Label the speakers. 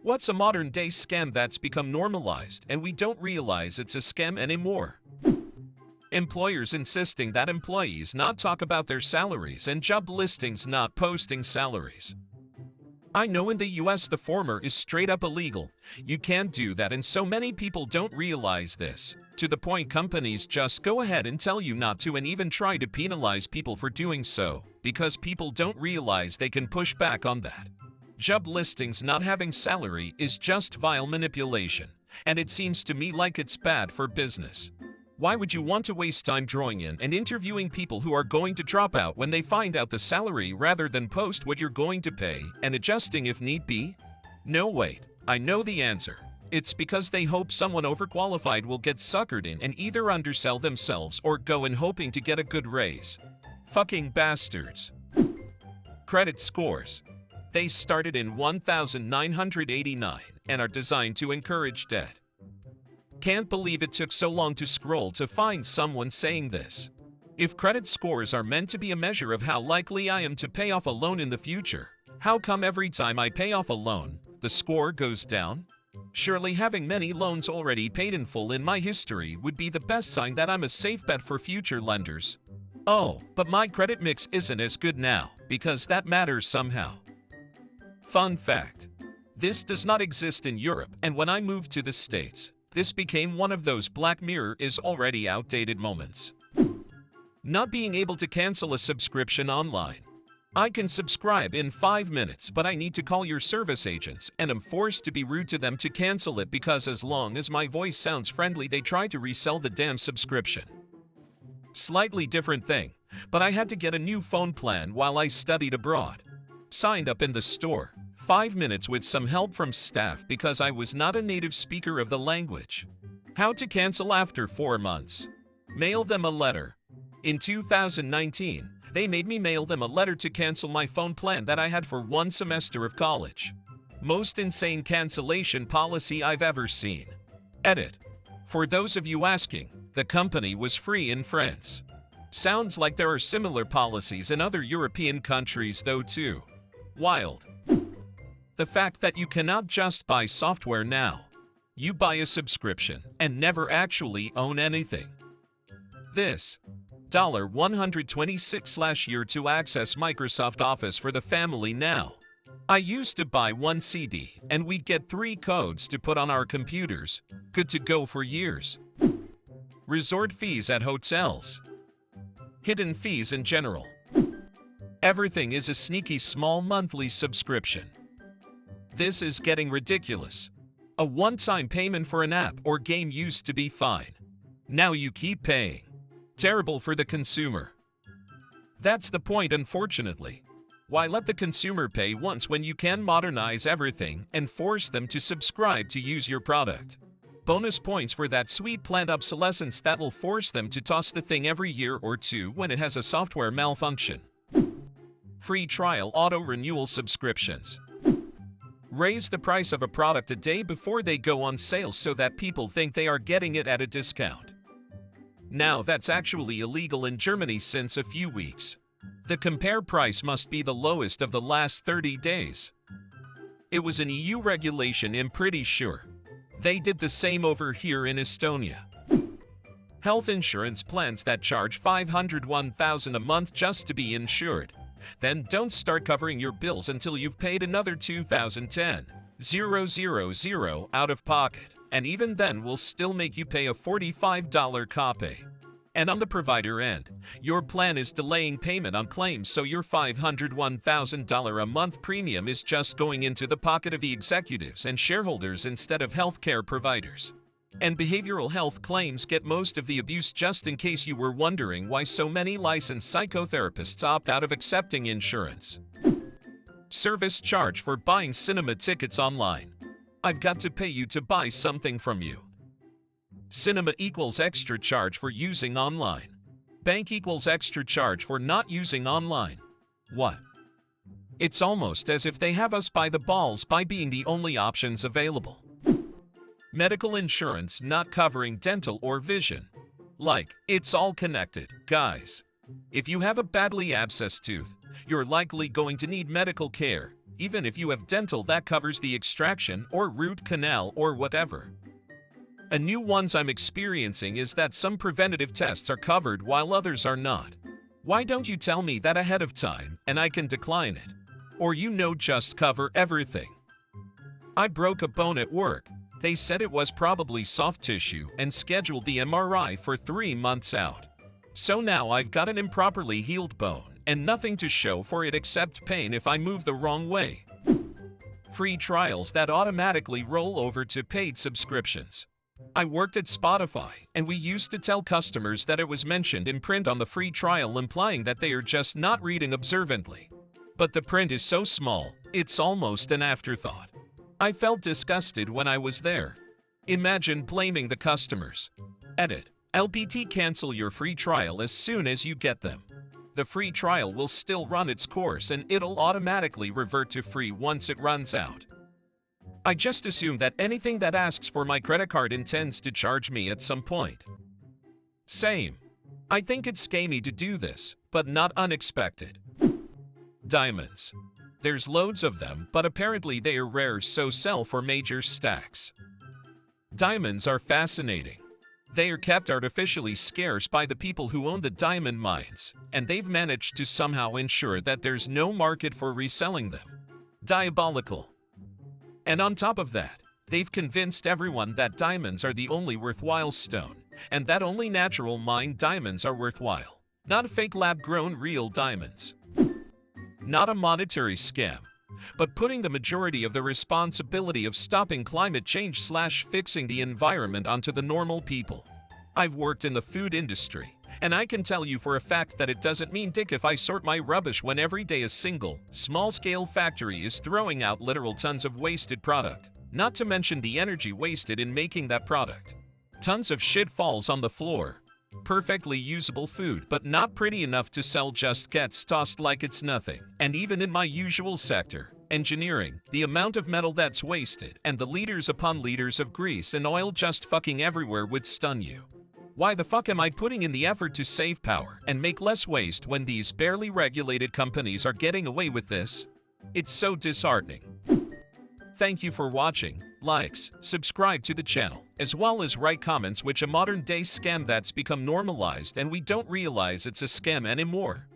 Speaker 1: What's a modern-day scam that's become normalized and we don't realize it's a scam anymore? Employers insisting that employees not talk about their salaries and job listings not posting salaries. I know in the US the former is straight up illegal. You can't do that, and so many people don't realize this, to the point companies just go ahead and tell you not to and even try to penalize people for doing so, because people don't realize they can push back on that. Job listings not having salary is just vile manipulation, and it seems to me like it's bad for business. Why would you want to waste time drawing in and interviewing people who are going to drop out when they find out the salary rather than post what you're going to pay and adjusting if need be? No, wait, I know the answer. It's because they hope someone overqualified will get suckered in and either undersell themselves or go in hoping to get a good raise. Fucking bastards. Credit scores. They started in 1989 and are designed to encourage debt. Can't believe it took so long to scroll to find someone saying this. If credit scores are meant to be a measure of how likely I am to pay off a loan in the future, how come every time I pay off a loan, the score goes down? Surely having many loans already paid in full in my history would be the best sign that I'm a safe bet for future lenders. Oh, but my credit mix isn't as good now, because that matters somehow. Fun fact. This does not exist in Europe, and when I moved to the States, this became one of those Black Mirror is already outdated moments. Not being able to cancel a subscription online. I can subscribe in 5 minutes, but I need to call your service agents and am forced to be rude to them to cancel it because as long as my voice sounds friendly, they try to resell the damn subscription. Slightly different thing, but I had to get a new phone plan while I studied abroad. Signed up in the store. 5 minutes with some help from staff because I was not a native speaker of the language. How to cancel after 4 months. Mail them a letter. In 2019, they made me mail them a letter to cancel my phone plan that I had for 1 semester of college. Most insane cancellation policy I've ever seen. Edit. For those of you asking, the company was free in France. Sounds like there are similar policies in other European countries though too. Wild. The fact that you cannot just buy software now. You buy a subscription and never actually own anything. This $126/year to access Microsoft Office for the family now. I used to buy 1 CD and we'd get 3 codes to put on our computers. Good to go for years. Resort fees at hotels. Hidden fees in general. Everything is a sneaky small monthly subscription. This is getting ridiculous. A one-time payment for an app or game used to be fine. Now you keep paying. Terrible for the consumer. That's the point, unfortunately. Why let the consumer pay once when you can modernize everything and force them to subscribe to use your product? Bonus points for that sweet planned obsolescence that'll force them to toss the thing every year or two when it has a software malfunction. Free trial auto-renewal subscriptions. Raise the price of a product a day before they go on sale so that people think they are getting it at a discount. Now that's actually illegal in Germany since a few weeks. The compare price must be the lowest of the last 30 days. It was an EU regulation, I'm pretty sure. They did the same over here in Estonia. Health insurance plans that charge $501,000 a month just to be insured. Then don't start covering your bills until you've paid another $2,010,000 out of pocket, and even then will still make you pay a $45 copay. And on the provider end, your plan is delaying payment on claims, so your $501,000 a month premium is just going into the pocket of the executives and shareholders instead of healthcare providers. And behavioral health claims get most of the abuse, just in case you were wondering why so many licensed psychotherapists opt out of accepting insurance. Service charge for buying cinema tickets online. I've got to pay you to buy something from you. Cinema equals extra charge for using online. Bank equals extra charge for not using online. What? It's almost as if they have us by the balls by being the only options available. Medical insurance not covering dental or vision. Like, it's all connected, guys. If you have a badly abscessed tooth, you're likely going to need medical care. even if you have dental that covers the extraction or root canal or whatever. A new ones I'm experiencing is that some preventative tests are covered while others are not. Why don't you tell me that ahead of time and I can decline it? Or just cover everything. I broke a bone at work. They said it was probably soft tissue and scheduled the MRI for 3 months out. So now I've got an improperly healed bone and nothing to show for it except pain if I move the wrong way. Free trials that automatically roll over to paid subscriptions. I worked at Spotify, and we used to tell customers that it was mentioned in print on the free trial, implying that they are just not reading observantly. But the print is so small, it's almost an afterthought. I felt disgusted when I was there. Imagine blaming the customers. Edit. LPT, cancel your free trial as soon as you get them. The free trial will still run its course and it'll automatically revert to free once it runs out. I just assume that anything that asks for my credit card intends to charge me at some point. Same. I think it's scammy to do this, but not unexpected. Diamonds. There's loads of them, but apparently they are rare, so sell for major stacks. Diamonds are fascinating. They are kept artificially scarce by the people who own the diamond mines, and they've managed to somehow ensure that there's no market for reselling them. Diabolical. And on top of that, they've convinced everyone that diamonds are the only worthwhile stone, and that only natural mined diamonds are worthwhile, not fake lab-grown real diamonds. Not a monetary scam, but putting the majority of the responsibility of stopping climate change / fixing the environment onto the normal people. I've worked in the food industry, and I can tell you for a fact that it doesn't mean dick if I sort my rubbish when every day a single, small-scale factory is throwing out literal tons of wasted product, not to mention the energy wasted in making that product. Tons of shit falls on the floor. Perfectly usable food, but not pretty enough to sell, just gets tossed like it's nothing. And even in my usual sector, engineering, the amount of metal that's wasted and the liters upon liters of grease and oil just fucking everywhere would stun you. Why the fuck am I putting in the effort to save power and make less waste when these barely regulated companies are getting away with this? It's so disheartening. Thank you for watching. Likes, subscribe to the channel, as well as write comments which a modern day scam that's become normalized and we don't realize it's a scam anymore.